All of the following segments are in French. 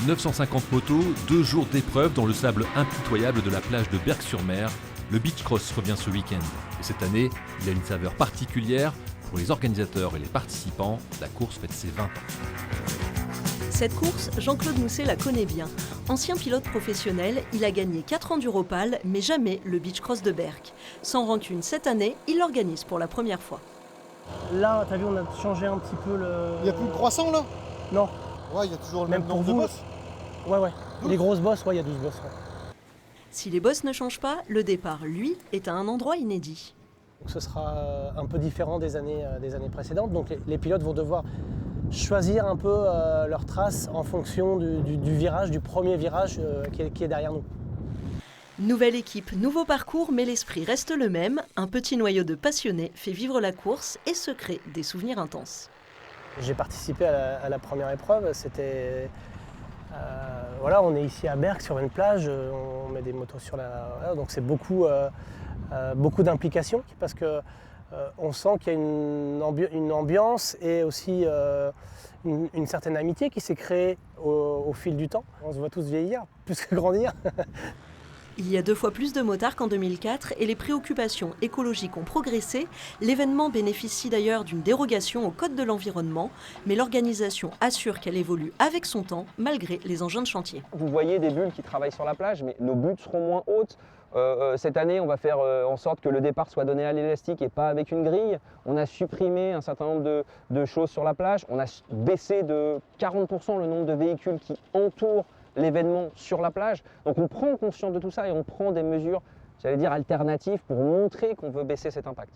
950 motos, 2 jours d'épreuve dans le sable impitoyable de la plage de Berck-sur-Mer. Le beach cross revient ce week-end. Et cette année, il a une saveur particulière. Pour les organisateurs et les participants, la course fête ses 20 ans. Cette course, Jean-Claude Mousset la connaît bien. Ancien pilote professionnel, il a gagné 4 Enduropal, mais jamais le beach cross de Berck. Sans rancune, cette année, il l'organise pour la première fois. Là, t'as vu, on a changé un petit peu le... Il n'y a plus de croissant là? Non. Ouais, il y a toujours le même pour nombre de vous. bosses. Ouais. Les grosses bosses, ouais, il y a 12 bosses. Ouais. Si les bosses ne changent pas, le départ, lui, est à un endroit inédit. Donc, ce sera un peu différent des années précédentes. Donc les pilotes vont devoir choisir un peu leur trace en fonction du virage, du premier virage qui est derrière nous. Nouvelle équipe, nouveau parcours, mais l'esprit reste le même. Un petit noyau de passionnés fait vivre la course et se crée des souvenirs intenses. J'ai participé à la première épreuve. C'était... voilà, on est ici à Berck sur une plage, on met des motos sur la... Voilà, donc c'est beaucoup d'implication parce que on sent qu'il y a une ambiance et aussi une certaine amitié qui s'est créée au fil du temps. On se voit tous vieillir, plus que grandir. Il y a 2 fois plus de motards qu'en 2004 et les préoccupations écologiques ont progressé. L'événement bénéficie d'ailleurs d'une dérogation au Code de l'environnement, mais l'organisation assure qu'elle évolue avec son temps malgré les engins de chantier. Vous voyez des bulles qui travaillent sur la plage, mais nos buts seront moins hautes. Cette année, on va faire en sorte que le départ soit donné à l'élastique et pas avec une grille. On a supprimé un certain nombre de choses sur la plage. On a baissé de 40% le nombre de véhicules qui entourent l'événement sur la plage. Donc on prend conscience de tout ça et on prend des mesures, j'allais dire, alternatives pour montrer qu'on veut baisser cet impact.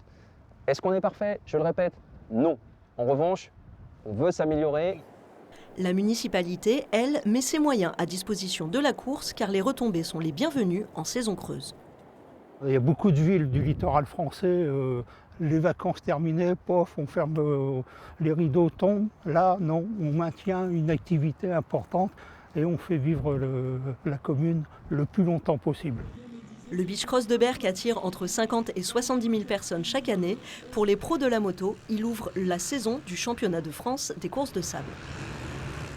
Est-ce qu'on est parfait? Je le répète, non. En revanche, on veut s'améliorer. La municipalité, elle, met ses moyens à disposition de la course car les retombées sont les bienvenues en saison creuse. Il y a beaucoup de villes du littoral français, les vacances terminées, pof, on ferme, les rideaux tombent. Là, non, on maintient une activité importante et on fait vivre la commune le plus longtemps possible. Le beach cross de Berck attire entre 50 et 70 000 personnes chaque année. Pour les pros de la moto, il ouvre la saison du championnat de France des courses de sable.